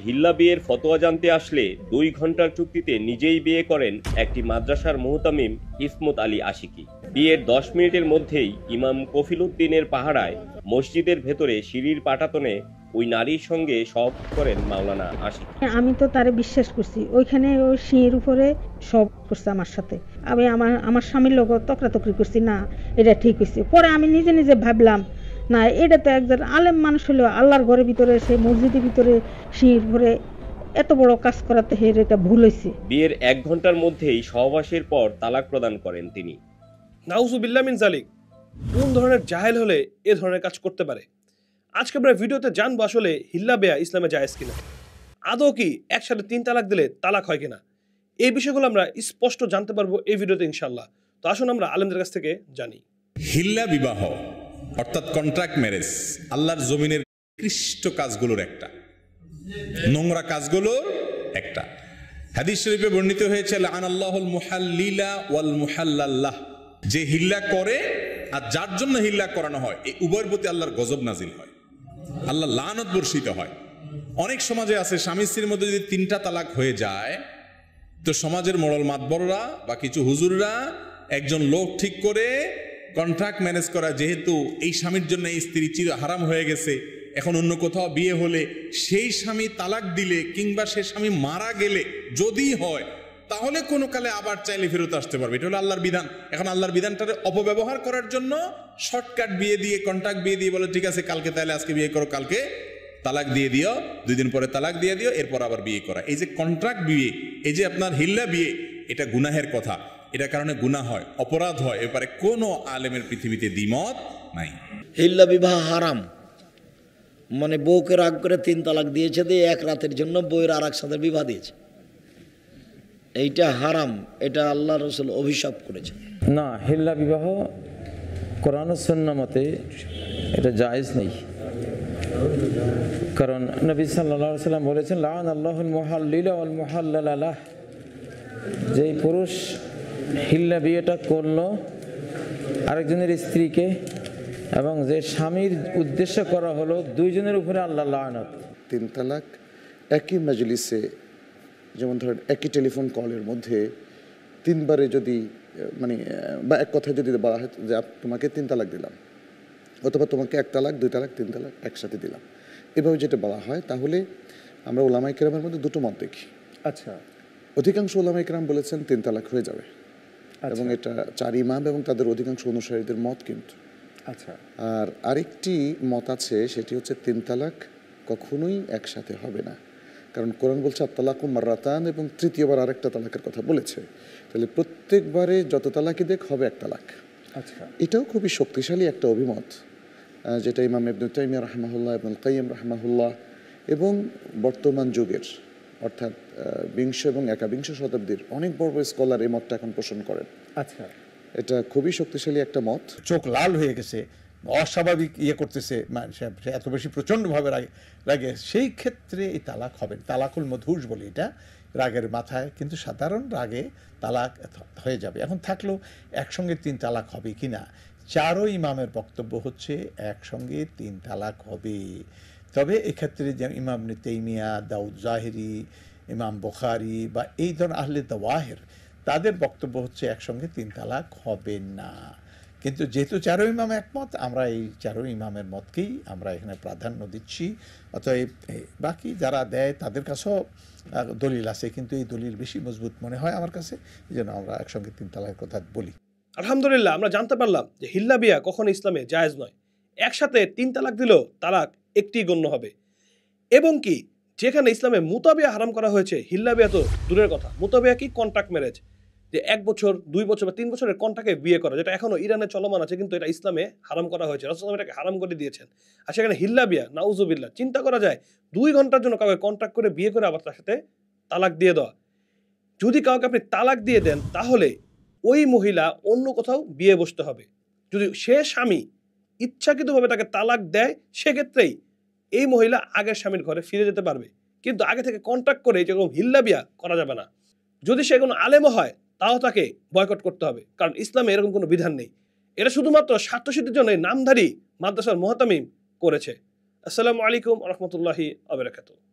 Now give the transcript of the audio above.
হিল্লা বিয়ের ফতোয়া জানতে আসলে 2 ঘন্টার চুক্তিতে নিজেই বিয়ে করেন একটি মাদ্রাসার মুহতামিম ইসমত আলী আশিকি। বিয়ের 10 মিনিটের মধ্যেই ইমাম কফিলউদ্দিনের পাহারায় মসজিদের ভেতরে সিঁড়ির পাটাতনে ওই নারীর সঙ্গে সব করেন মাওলানা আশিকি। আমি তো তারে বিশ্বাস করছি, ওইখানে ওই সিঁড়ির উপরে সব করছে আমার সাথে। আমি আমার স্বামীর লোক তকরাতকরি করছি, না এটা ঠিক হয়েছে। পরে আমি নিজে নিজে ভাবলাম, না এটা তো একজন আলেম মানুষ হলেও আল্লাহর ঘরের ভিতরে, সে মসজিদের ভিতরে সিঁড়ির উপরে এত বড় কাজ করাতে এটা ভুল হয়েছে। বিয়ের 1 ঘন্টার মধ্যেই সহবাসের পর তালাক প্রদান করেন তিনি। নাউজুবিল্লাহ মিন জালিক। কোন ধরনের জাহেল হলে এ ধরনের কাজ করতে পারে? আজকে আমরা ভিডিওতে জানবো আসলে হিল্লা বিয়া ইসলামে জায়েজ কিনা, আদৌ কি একসাথে 3 তালাক দিলে তালাক হয় কিনা। এই বিষয়গুলো আমরা স্পষ্ট জানতে পারবো এই ভিডিওতে ইনশাআল্লাহ। তো আসুন আমরা আলেমদের কাছ থেকে জানি। হিল্লা বিবাহ অর্থাৎ কন্ট্রাক্ট ম্যারেজ আল্লাহর জমিনের নিকৃষ্ট কাজগুলোর একটা, নোংরা কাজগুলোর একটা। হাদিস শরীফে বর্ণিত হয়েছে লাআনাল্লাহুল মুহাল্লিলা ওয়াল মুহাল্লাল্লাহ, যে হিল্লা করে আর যার জন্য হিল্লা করানো হয় এই উভয়ের প্রতি আল্লাহর গজব নাজিল হয়, আল্লাহ লানত বর্ষিত হয়। অনেক সমাজে আছে স্বামী স্ত্রীর মধ্যে যদি 3টা তালাক হয়ে যায় তো সমাজের মোড়ল মাতবররা বা কিছু হুজুররা একজন লোক ঠিক করে কন্ট্রাক্ট ম্যানেজ করা, যেহেতু এই স্বামীর জন্য এই স্ত্রী চির হারাম হয়ে গেছে, এখন অন্য কোথাও বিয়ে হলে সেই স্বামী তালাক দিলে কিংবা সে স্বামী মারা গেলে যদি হয় তাহলে কোনো কালে আবার চাইলে ফেরত আসতে পারবে। এটা হলো আল্লাহর বিধান। এখন আল্লাহর বিধানটাকে অপব্যবহার করার জন্য শর্টকাট বিয়ে দিয়ে, কন্ট্রাক্ট বিয়ে দিয়ে বলে ঠিক আছে কালকে তাহলে আজকে বিয়ে করো, কালকে তালাক দিয়ে দিও, 2 দিন পরে তালাক দিয়ে দিও, এরপর আবার বিয়ে করা। এই যে কন্ট্রাক্ট বিয়ে, এই যে আপনার হিল্লা বিয়ে, এটা গুনাহের কথা। এটার কারণে গুনাহ হয়, অপরাধ হয়, এবারে কোনো আলেমের পৃথিবীতে দ্বিমত নাই। হিল্লা বিবাহ হারাম, মানে বউকে রাগ করে 3 তালাক দিয়েছে, দিয়ে এক রাতের জন্য বউয়ের আর এক সাথে বিবাহ দিয়েছে, এইটা হারাম। এটা আল্লাহ রসুল অভিশাপ করেছে। না, হিল্লা বিবাহ কোরআন ও সুন্নাহ মতে এটা জায়েজ নেই। কারণ নবী সাল্লাল্লাহু আলাইহি সাল্লাম বলেছেন লাআনাল্লাহুল মুহাল্লিলা ওয়াল মুহাল্লালা লাহ, যেই পুরুষ হিল্লা বিয়েটা করলো আরেকজনের স্ত্রীকে এবং যে স্বামীর উদ্দেশ্য করা হলো, 2 জনের উপরে আল্লাহ লানত। 3 তালাক একই মজলিসে, যেমন ধরেন একই টেলিফোন কলের মধ্যে 3 বারে যদি মানে বা এক কথায় যদি বলা হয় যে তোমাকে 3 তালাক দিলাম, অথবা তোমাকে 1 তালাক 2 তালাক 3 তালাক একসাথে দিলাম, এভাবে যেটা বলা হয়, তাহলে আমরা উলামায়ে কেরামের মধ্যে 2টো মত দেখি। আচ্ছা, অধিকাংশ উলামায়ে কেরাম বলেছেন 3 তালাক হয়ে যাবে, এবং এটা 4 ইমাম এবং তাদের অধিকাংশ অনুসারীদের মত। কিন্তু আচ্ছা, আর আরেকটি মত আছে, সেটি হচ্ছে 3 তালাক কখনোই একসাথে হবে না। কারণ কোরআন বলছে আত-তালাকু মাররাতান, এবং তৃতীয়বার আরেকটা তালাকের কথা বলেছে। তাহলে প্রত্যেকবারে যত তালাকই দেখ হবে 1 তালাক। আচ্ছা, এটাও খুবই শক্তিশালী একটা অভিমত, যেটা ইমাম ইবনে তাইমিয়া রাহমাহুল্লাহ, ইবনুল কাইয়িম রাহমাহুল্লাহ এবং বর্তমান যুগের অর্থাৎ 20 এবং 21 শতাব্দীর অনেক বড় বড় স্কলার এই মতটা এখন পোষণ করেন। আচ্ছা, এটা খুবই শক্তিশালী একটা মত। চোখ লাল হয়ে গেছে, অস্বাভাবিক করতেছে, এত বেশি প্রচণ্ডভাবে রাগে, সেই ক্ষেত্রে এই তালাক হবে। তালাকুল মধুস বলি এটা, রাগের মাথায়, কিন্তু সাধারণ রাগে তালাক হয়ে যাবে। এখন থাকলো একসঙ্গে 3 তালাক হবে কি না, 4 ইমামের বক্তব্য হচ্ছে একসঙ্গে 3 তালাক হবে। তবে এক্ষেত্রে যে ইমাম ইবনে তাইমিয়া, দাউদ জাহিরি, ইমাম বুখারী বা এই ধরনের আহলে দাওয়াহের, তাদের বক্তব্য হচ্ছে একসঙ্গে 3 তালাক হবে না। কিন্তু যেহেতু 4 ইমাম একমত, আমরা এই 4 ইমামের মতকেই আমরা এখানে প্রাধান্য দিচ্ছি। অতএব বাকি যারা দেয় তাদের কাছেও দলিল আছে, কিন্তু এই দলিল বেশি মজবুত মনে হয় আমার কাছে, এই জন্য আমরা একসঙ্গে 3 তালাকের কথা বলি। আলহামদুলিল্লাহ, আমরা জানতে পারলাম যে হিল্লা বিয়া কখনো ইসলামে জায়েজ নয়। একসাথে 3 তালাক দিলেও তালাক একটি গণ্য হবে। এবং কি যেখানে ইসলামে মুতাবিয়া হারাম করা হয়েছে, হিল্লা বিয়া তো দূরের কথা। মুতাবিয়া কি? কন্ট্রাক্ট ম্যারেজ, যে 1 বছর 2 বছর বা 3 বছরের কন্ট্রাক্টে বিয়ে করা, যেটা এখনো ইরানে চলমান আছে, কিন্তু এটা ইসলামে হারাম করা হয়েছে। রাসূল এটাকে হারাম করে দিয়েছেন। আর সেখানে হিল্লা বিয়া, নাউজুবিল্লাহ, চিন্তা করা যায় 2 ঘন্টার জন্য কাউকে কন্ট্রাক্ট করে বিয়ে করে আবার তার সাথে তালাক দিয়ে দেওয়া। যদি কাউকে আপনি তালাক দিয়ে দেন, তাহলে ওই মহিলা অন্য কোথাও বিয়ে বসতে হবে। যদি সে স্বামী ইচ্ছাকৃতভাবে তাকে তালাক দেয়, সেক্ষেত্রেই এই মহিলা আগের স্বামীর ঘরে ফিরে যেতে পারবে। কিন্তু আগে থেকে কন্ট্রাক্ট করে যেরকম হিল্লা বিয়া করা যাবে না। যদি সে কোনো আলেমও হয়, তাও তাকে বয়কট করতে হবে, কারণ ইসলামে এরকম কোনো বিধান নেই। এটা শুধুমাত্র স্বার্থসিদ্ধির জন্য নামধারী মাদ্রাসার মুহতামিম করেছে। আসসালামু আলাইকুম ওয়া রাহমাতুল্লাহি ওয়া বারাকাতুহু।